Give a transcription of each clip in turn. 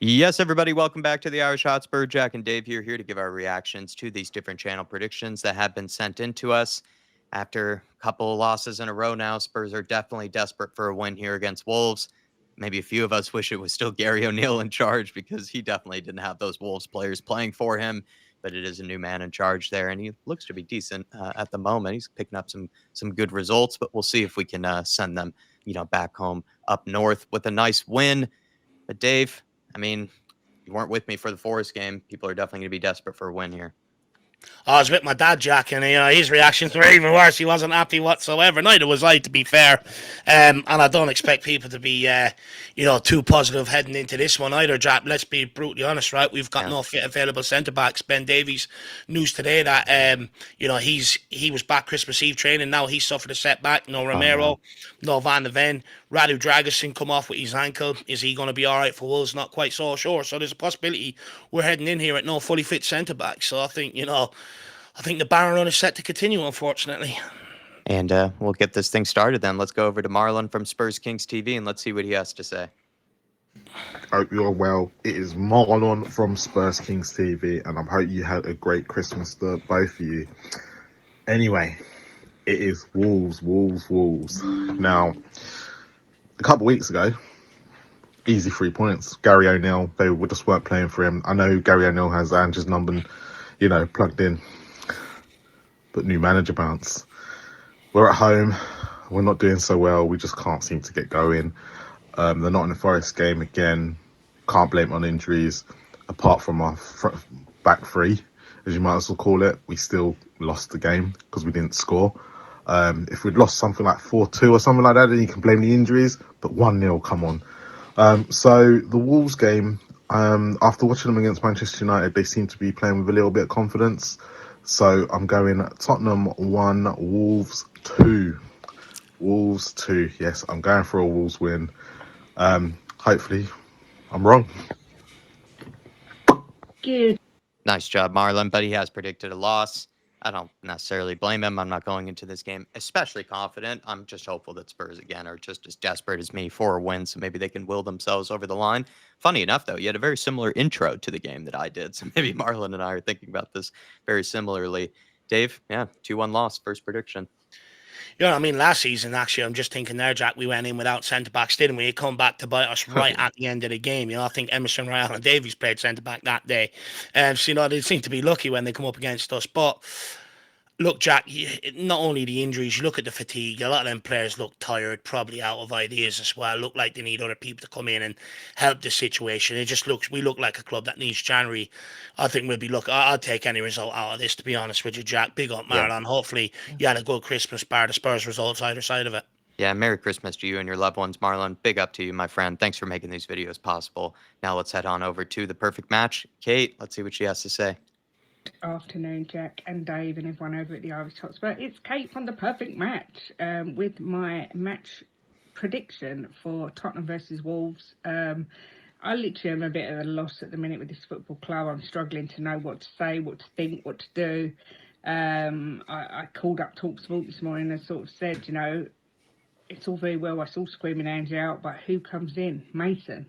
Yes, everybody, welcome back to the Irish Hotspur. Jack and Dave here to give our reactions to these different channel predictions that have been sent in to us. After a couple of losses in a row now, Spurs are definitely desperate for a win here against Wolves. Maybe a few of us wish it was still Gary O'Neill in charge because he definitely didn't have those Wolves players playing for him. But it is a new man in charge there, and he looks to be decent at the moment. He's picking up some good results, but we'll see if we can send them, back home up north with a nice win. But Dave, I mean, you weren't with me for the Forest game. People are definitely going to be desperate for a win here. I was with my dad, Jack, and his reactions were even worse. He wasn't happy whatsoever. Neither was I, to be fair. And I don't expect people to be, too positive heading into this one either, Jack. Let's be brutally honest, right? We've got no fit available centre backs. Ben Davies, news today that he was back Christmas Eve training. Now he suffered a setback. No Romero, no Van de Ven. Radu Dragusin come off with his ankle. Is he going to be all right for Wolves? Not quite so sure. So there's a possibility we're heading in here at no fully fit centre back. So I think the barren run is set to continue, unfortunately. And we'll get this thing started then. Let's go over to Marlon from Spurs Kings TV and let's see what he has to say. Hope you're well. It is Marlon from Spurs Kings TV, and I hope you had a great Christmas to both of you. Anyway, it is Wolves. Now, a couple of weeks ago, easy 3 points. Gary O'Neill, they just weren't playing for him. I know Gary O'Neill has Ange's number, plugged in, but new manager bounce. We're at home. We're not doing so well. We just can't seem to get going. They're not in the Forest game again. Can't blame it on injuries. Apart from our back three, as you might as well call it, we still lost the game because we didn't score. If we'd lost something like 4-2 or something like that, then you can blame the injuries. But 1-0, come on. So the Wolves game, after watching them against Manchester United, they seem to be playing with a little bit of confidence. So I'm going Tottenham 1, Wolves 2. Wolves 2. Yes, I'm going for a Wolves win. Hopefully, I'm wrong. Good. Nice job, Marlon, but he has predicted a loss. I don't necessarily blame him. I'm not going into this game especially confident. I'm just hopeful that Spurs, again, are just as desperate as me for a win, so maybe they can will themselves over the line. Funny enough, though, you had a very similar intro to the game that I did, so maybe Marlon and I are thinking about this very similarly. Dave, 2-1 loss, first prediction. Last season, actually, I'm just thinking there, Jack, we went in without centre-backs, didn't we? It come back to bite us right at the end of the game. I think Emerson, Royale and Davies played centre-back that day. So, they seem to be lucky when they come up against us. But look, Jack, not only the injuries, you look at the fatigue. A lot of them players look tired, probably out of ideas as well. Look like they need other people to come in and help the situation. We look like a club that needs January. I think I'll take any result out of this, to be honest with you, Jack. Big up, Marlon. Hopefully you had a good Christmas, bar the Spurs results either side of it. Yeah, Merry Christmas to you and your loved ones, Marlon. Big up to you, my friend. Thanks for making these videos possible. Now let's head on over to the perfect match. Kate, let's see what she has to say. Afternoon, Jack and Dave and everyone over at the Irish Hotspur. It's Kate from the perfect match with my match prediction for Tottenham versus Wolves. I literally am a bit of a loss at the minute with this football club. I'm struggling to know what to say, what to think, what to do. I called up TalkSport this morning and sort of said, it's all very well us all screaming Ange out, but who comes in? Mason.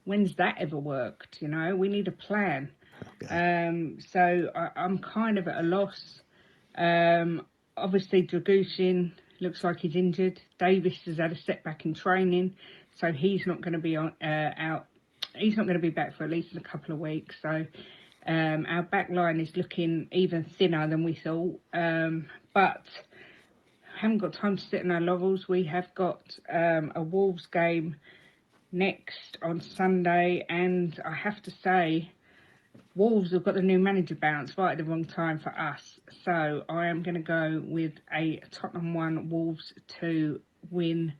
When's that ever worked? We need a plan. So I'm kind of at a loss. Obviously, Dragusin looks like he's injured. Davis has had a setback in training, so he's not going to be out. He's not going to be back for at least a couple of weeks. So our back line is looking even thinner than we thought. But haven't got time to sit on our laurels. We have got a Wolves game next on Sunday, and I have to say, Wolves have got the new manager bounce right at the wrong time for us. So I am going to go with a Tottenham 1, Wolves 2 win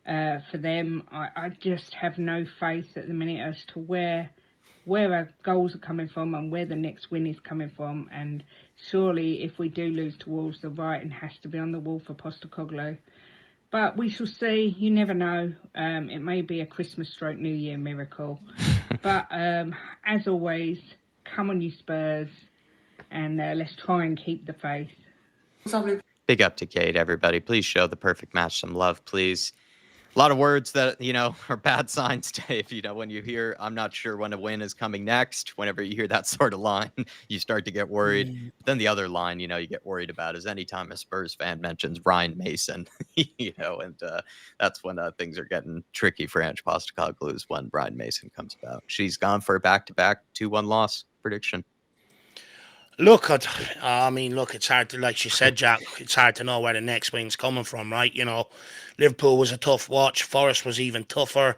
for them. I just have no faith at the minute as to where our goals are coming from and where the next win is coming from. And surely if we do lose to Wolves, the writing has to be on the wall for Postecoglou. But we shall see. You never know. It may be a Christmas/New Year miracle. But as always, come on, you Spurs, and let's try and keep the faith. Big up to Kate, everybody. Please show the perfect match some love, please. A lot of words that, are bad signs, Dave. When you hear, I'm not sure when a win is coming next, whenever you hear that sort of line, you start to get worried. But then the other line, you get worried about is anytime a Spurs fan mentions Ryan Mason, and that's when things are getting tricky for Ange Postecoglou is when Ryan Mason comes about. She's gone for a back-to-back 2-1 loss prediction. Look, look, it's hard to, like she said, Jack, it's hard to know where the next win's coming from, right? Liverpool was a tough watch. Forest was even tougher.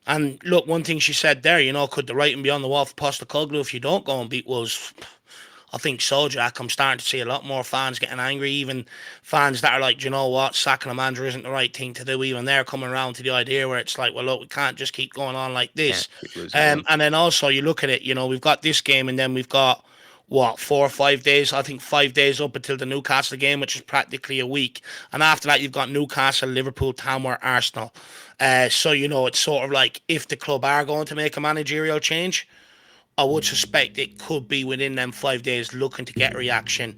And look, one thing she said there, could the writing be on the wall for Postecoglou if you don't go and beat Wolves? I think so, Jack. I'm starting to see a lot more fans getting angry, even fans that are like, you know what, sacking a manager isn't the right thing to do. Even they're coming around to the idea where it's like, well, look, we can't just keep going on like this. And then also you look at it, we've got this game and then we've got, 4 or 5 days? I think 5 days up until the Newcastle game, which is practically a week. And after that, you've got Newcastle, Liverpool, Town, Arsenal. So, it's sort of like if the club are going to make a managerial change, I would suspect it could be within them 5 days looking to get reaction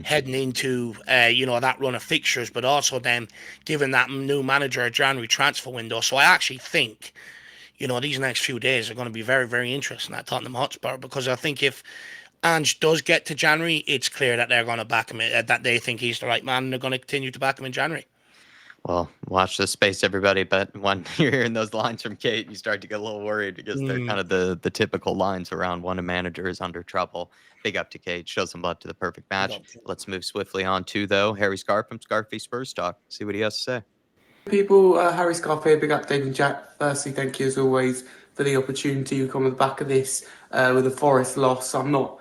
heading into, that run of fixtures, but also then giving that new manager a January transfer window. So I actually think, these next few days are going to be very, very interesting at Tottenham Hotspur, because I think if Ange does get to January, it's clear that they're going to back him, that they think he's the right man, and they're going to continue to back him in January. Well, watch this space, everybody. But when you're hearing those lines from Kate, you start to get a little worried because they're kind of the typical lines around when a manager is under trouble. Big up to Kate. Show some love to the perfect match. Let's move swiftly on to, though, Harry Scar from Scarface Spurs Talk. See what he has to say. People, Harry Scarf here. Big up Dave and Jack. Firstly, thank you as always for the opportunity to come on the back of this with a Forest loss. I'm not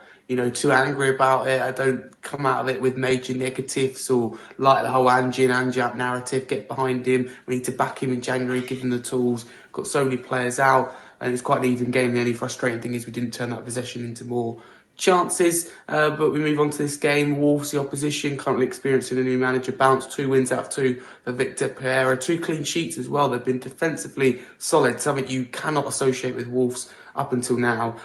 too angry about it. I don't come out of it with major negatives or like the whole Ange out narrative. Get behind him. We need to back him in January, give him the tools. Got so many players out, and it's quite an even game. The only frustrating thing is we didn't turn that possession into more chances. But we move on to this game. Wolves, the opposition, currently experiencing a new manager bounce. 2 wins out of 2 for Victor Pereira. 2 clean sheets as well. They've been defensively solid, something you cannot associate with Wolves up until now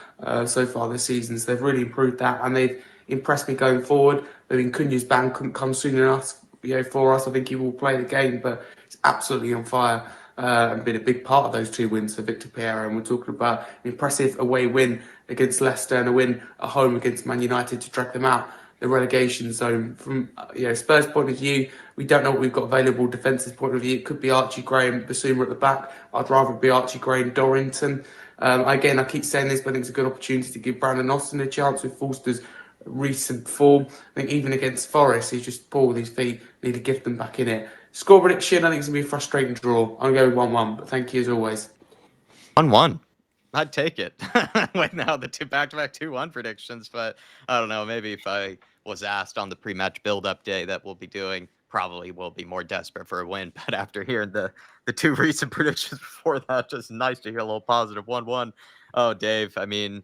so far this season. So they've really improved that, and they've impressed me going forward. I mean, Cunha's ban couldn't come soon enough for us. I think he will play the game, but it's absolutely on fire and been a big part of those 2 wins for Victor Pereira. And we're talking about an impressive away win against Leicester and a win at home against Man United to drag them out the relegation zone. From Spurs' point of view, we don't know what we've got available. Defence's point of view, it could be Archie Gray and Basuma at the back. I'd rather be Archie Gray and Dorrington. Again, I keep saying this, but I think it's a good opportunity to give Brandon Austin a chance with Forster's recent form. I think even against Forest, he's just poor with his feet. Need to gift them back in it. Score prediction, I think it's going to be a frustrating draw. I'm going to go 1-1, but thank you as always. 1-1. I'd take it. With now the 2 back-to-back 2-1 predictions, but I don't know. Maybe if I was asked on the pre-match build-up day that we'll be doing, probably will be more desperate for a win. But after hearing the 2 recent predictions before that, just nice to hear a little positive 1-1. Oh, Dave, I mean,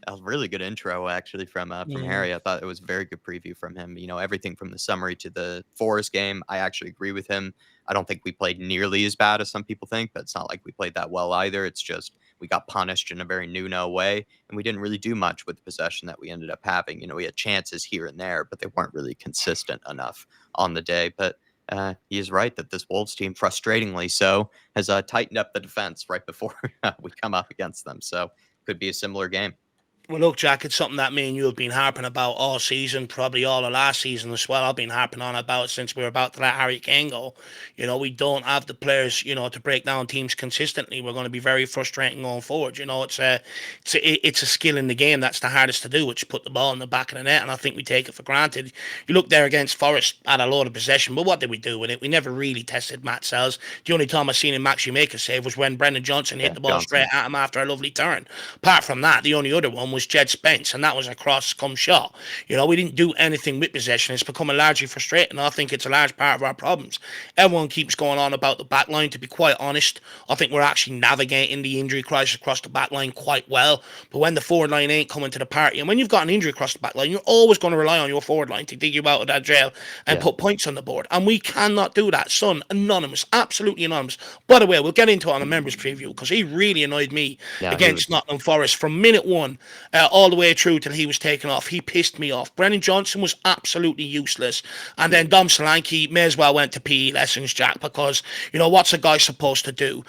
a really good intro actually from Harry. I thought it was a very good preview from him. Everything from the summary to the Forest game. I actually agree with him. I don't think we played nearly as bad as some people think, but it's not like we played that well either. It's just we got punished in a very Nuno way, and we didn't really do much with the possession that we ended up having. We had chances here and there, but they weren't really consistent enough on the day. But he is right that this Wolves team, frustratingly so, has tightened up the defense right before we come up against them. So could be a similar game. Well, look, Jack, it's something that me and you have been harping about all season, probably all of last season as well. I've been harping on about since we were about to let Harry Kane go. We don't have the players, to break down teams consistently. We're going to be very frustrating going forward. It's a skill in the game that's the hardest to do, which is put the ball in the back of the net, and I think we take it for granted. You look there against Forest, had a lot of possession, but what did we do with it? We never really tested Matt Sells. The only time I seen him actually make a save was when Brendan Johnson hit the ball straight at him after a lovely turn. Apart from that, the only other one was Jed Spence, and that was a cross-come shot. We didn't do anything with possession. It's becoming largely frustrating. I think it's a large part of our problems. Everyone keeps going on about the back line. To be quite honest, I think we're actually navigating the injury crisis across the back line quite well. But when the forward line ain't coming to the party, and when you've got an injury across the back line, you're always going to rely on your forward line to dig you out of that jail and put points on the board. And we cannot do that. Son, anonymous, absolutely anonymous. By the way, we'll get into it on a members preview because he really annoyed me against Nottingham Forest from minute 1. all the way through till he was taken off. He pissed me off. Brennan Johnson was absolutely useless. And then Dom Solanke may as well went to PE lessons, Jack, because, what's a guy supposed to do?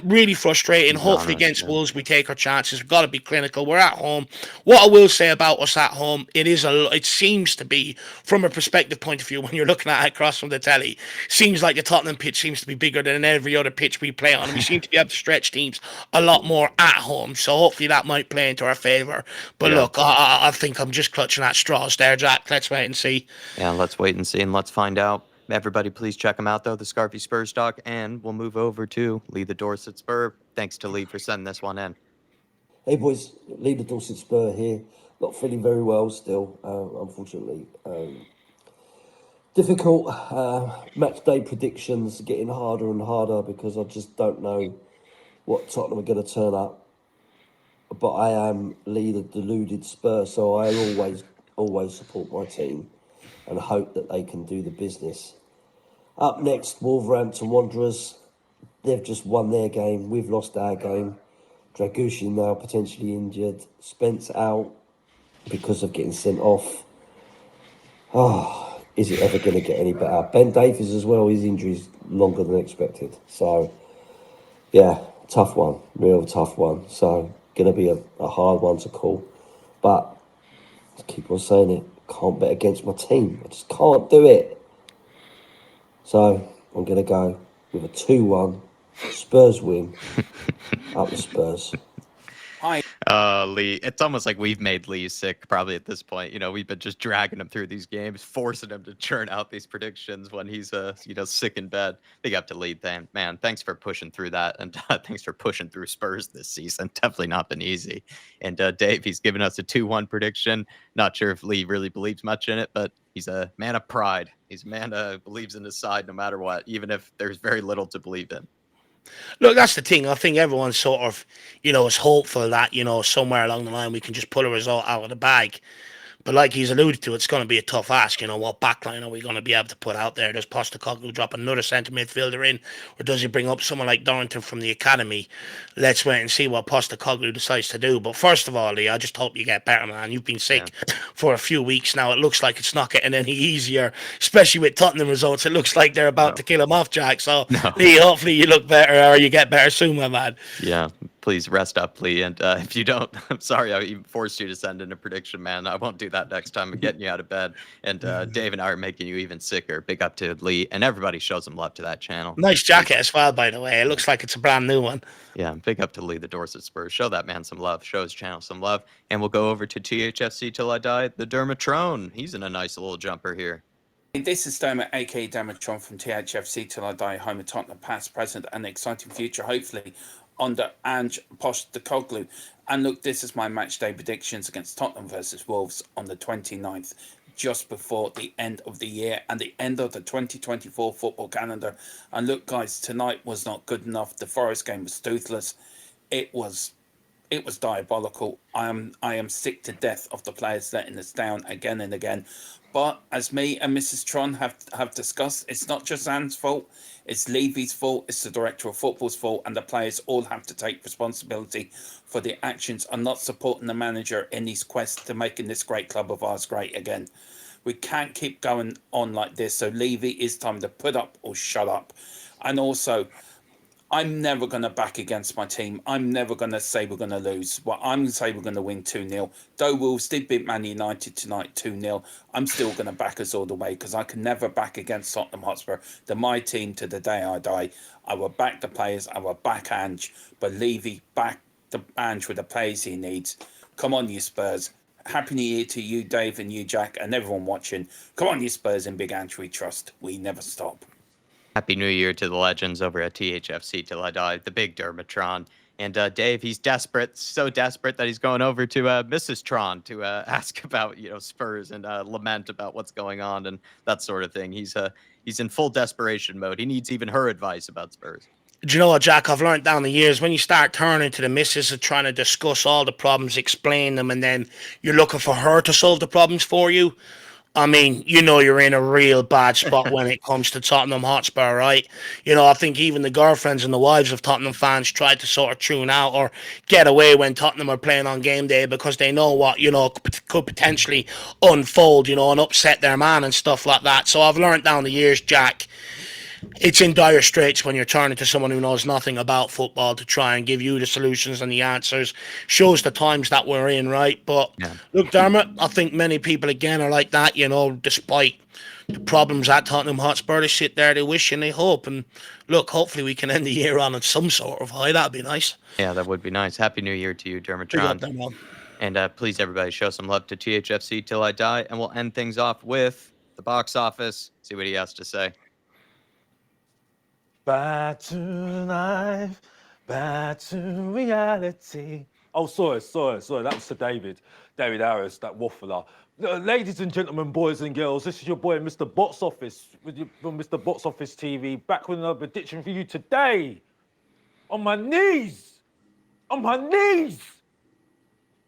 Really frustrating. Hopefully against Wolves we take our chances. We've got to be clinical. We're at home. What I will say about us at home, it seems to be, from a perspective point of view, when you're looking at it across from the telly, seems like the Tottenham pitch seems to be bigger than every other pitch we play on. We seem to be able to stretch teams a lot more at home, so hopefully that might play into our favour. But look, I think I'm just clutching at straws there, Jack. Let's wait and see. Yeah, let's wait and see, and let's find out. Everybody, please check him out, though, the Scarface Spurs doc, and we'll move over to Lee the Dorset Spur. Thanks to Lee for sending this one in. Hey boys, Lee the Dorset Spur here. Not feeling very well still, unfortunately. Difficult match day predictions, getting harder and harder because I just don't know what Tottenham are going to turn up. But I am Lee the deluded Spur, so I always support my team and hope that they can do the business. Up next, Wolverhampton Wanderers. They've just won their game. We've lost our game. Dragushin now potentially injured. Spence out because of getting sent off. Is it ever going to get any better? Ben Davies as well, his injury's longer than expected. So, yeah, tough one. Real tough one. So, going to be a hard one to call. But, I keep on saying it, can't bet against my team. I just can't do it. So, I'm going to go with a 2-1 Spurs win. Up the Spurs. Lee, it's almost like we've made Lee sick probably at this point. We've been just dragging him through these games, forcing him to churn out these predictions when he's sick in bed. Big up to Lee, man. Thanks for pushing through that, and thanks for pushing through Spurs this season. Definitely not been easy. And Dave, he's given us a 2-1 prediction. Not sure if Lee really believes much in it, but he's a man of pride. He's a man who believes in his side no matter what, even if there's very little to believe in. Look, that's the thing. I think everyone's sort of, is hopeful that, somewhere along the line we can just pull a result out of the bag. But like he's alluded to, it's going to be a tough ask. What backline are we going to be able to put out there? Does Postecoglou drop another centre midfielder in? Or does he bring up someone like Dorrington from the academy? Let's wait and see what Postecoglou decides to do. But first of all, Lee, I just hope you get better, man. You've been sick for a few weeks now. It looks like it's not getting any easier, especially with Tottenham results. It looks like they're about to kill him off, Jack. So, Lee, hopefully you look better or you get better soon, my man. Yeah. Please rest up, Lee. And if you don't, I'm sorry I even forced you to send in a prediction, man. I won't do that next time. I'm getting you out of bed. And Dave and I are making you even sicker. Big up to Lee. And everybody shows some love to that channel. Nice jacket as well, by the way. It looks like it's a brand new one. Yeah, big up to Lee the Dorset Spurs. Show that man some love. Show his channel some love. And we'll go over to THFC Till I Die, the Dermatron. He's in a nice little jumper here. This is Dermot, aka Dermatron from THFC Till I Die, home of Tottenham, past, present, and exciting future, hopefully, under Ange Postecoglou. And look, this is my match day predictions against Tottenham versus Wolves on the 29th, just before the end of the year and the end of the 2024 football calendar. And look, guys, tonight was not good enough. The Forest game was toothless. It was diabolical. I am sick to death of the players letting us down again and again. But as me and Mrs. Tron have discussed, it's not just Anne's fault. It's Levy's fault. It's the director of football's fault. And the players all have to take responsibility for the actions and not supporting the manager in his quest to making this great club of ours great again. We can't keep going on like this. So Levy, it's time to put up or shut up. And also, I'm never going to back against my team. I'm never going to say we're going to lose. Well, I'm going to say we're going to win 2-0. Though Wolves did beat Man United tonight 2-0, I'm still going to back us all the way because I can never back against Tottenham Hotspur. They're my team to the day I die. I will back the players. I will back Ange. But Levy, back the Ange with the players he needs. Come on, you Spurs. Happy New Year to you, Dave, and you, Jack, and everyone watching. Come on, you Spurs, and Big Ange, we trust. We never stop. Happy New Year to the legends over at THFC Till I Die, the big Dermatron. And Dave, he's desperate, so desperate that he's going over to Mrs. Tron to ask about, Spurs and lament about what's going on and that sort of thing. He's in full desperation mode. He needs even her advice about Spurs. Do you know what, Jack? I've learned down the years, when you start turning to the missus and trying to discuss all the problems, explain them, and then you're looking for her to solve the problems for you, I mean, you know you're in a real bad spot when it comes to Tottenham Hotspur, right? You know, I think even the girlfriends and the wives of Tottenham fans try to sort of tune out or get away when Tottenham are playing on game day because they know what, you know, could potentially unfold, you know, and upset their man and stuff like that. So I've learned down the years, Jack, it's in dire straits when you're turning to someone who knows nothing about football to try and give you the solutions and the answers. Shows the times that we're in, right? But Yeah. look, Dermot, I think many people again are like that, you know, despite the problems at Tottenham Hotspur. They sit there, they wish and they hope. And look, hopefully we can end the year on some sort of high. That'd be nice. Yeah, that would be nice. Happy New Year to you, Dermot Big up, Tron. Dermot. And please, everybody, show some love to THFC Till I Die. And we'll end things off with the box office. See what he has to say. Back to life, back to reality. Oh, sorry. That was to David Harris, that waffler. Ladies and gentlemen, boys and girls, this is your boy, Mr. Box Office, from Mr. Box Office TV, back with another prediction for you today. On my knees!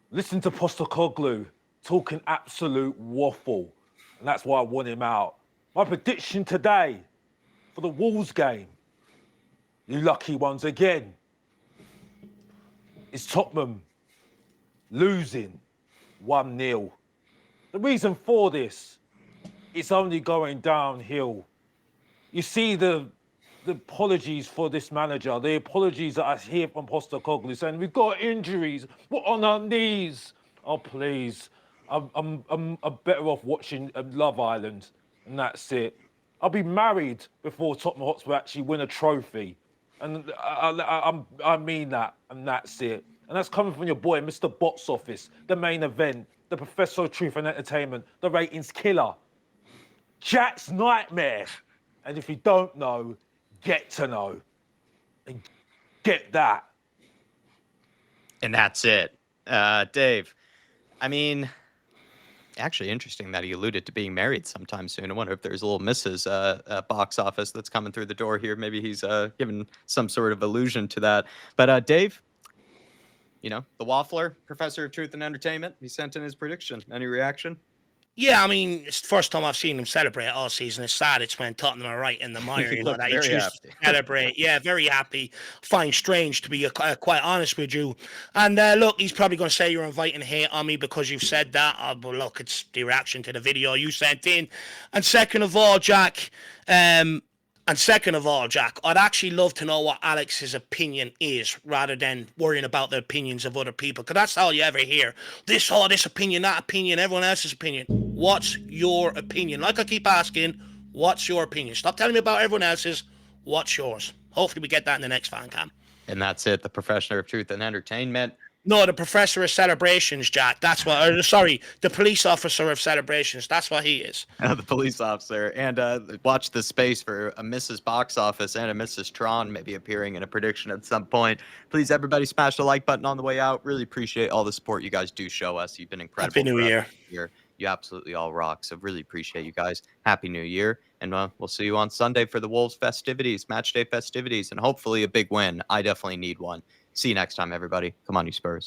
Listen to Postecoglou talking absolute waffle, and that's why I want him out. My prediction today for the Wolves game, you lucky ones again, is Tottenham losing 1-0. The reason for this, it's only going downhill. You see the apologies for this manager, the apologies that I hear from Postecoglou saying, we've got injuries, we're on our knees. Oh, please. I'm better off watching Love Island, and that's it. I'll be married before Tottenham Hotspur actually win a trophy. And I mean that, and that's it. And that's coming from your boy, Mr. Box Office, the main event, the Professor of Truth and Entertainment, the ratings killer, Jack's nightmare. And if you don't know, get to know. And get that. And that's it. Dave, I mean, actually interesting that he alluded to being married sometime soon. I wonder if there's a little Mrs. Box Office that's coming through the door here. Maybe he's given some sort of allusion to that. But Dave, you know, the Waffler, Professor of Truth and Entertainment, he sent in his prediction. Any reaction? Yeah, I mean, it's the first time I've seen him celebrate all season. It's sad it's when Tottenham are right in the mire, you know, looked that he very chooses happy. to celebrate. Yeah, very happy. Find strange, to be quite honest with you. And look, he's probably going to say you're inviting hate on me because you've said that. But look, it's the reaction to the video you sent in. And second of all, Jack, I'd actually love to know what Alex's opinion is rather than worrying about the opinions of other people, because that's all you ever hear. This opinion, that opinion, everyone else's opinion. What's your opinion? Like I keep asking, what's your opinion? Stop telling me about everyone else's. What's yours? Hopefully we get that in the next fan cam. And that's it. The Professor of Truth and Entertainment. No, the Professor of Celebrations, Jack. That's what. The Police Officer of Celebrations. That's what he is. The police officer. And watch the space for a Mrs. Box Office and a Mrs. Tron maybe appearing in a prediction at some point. Please, everybody, smash the like button on the way out. Really appreciate all the support you guys do show us. You've been incredible. Happy New Year. You absolutely all rock. So really appreciate you guys. Happy New Year. And we'll see you on Sunday for the Wolves festivities, match day festivities, and hopefully a big win. I definitely need one. See you next time, everybody. Come on, you Spurs.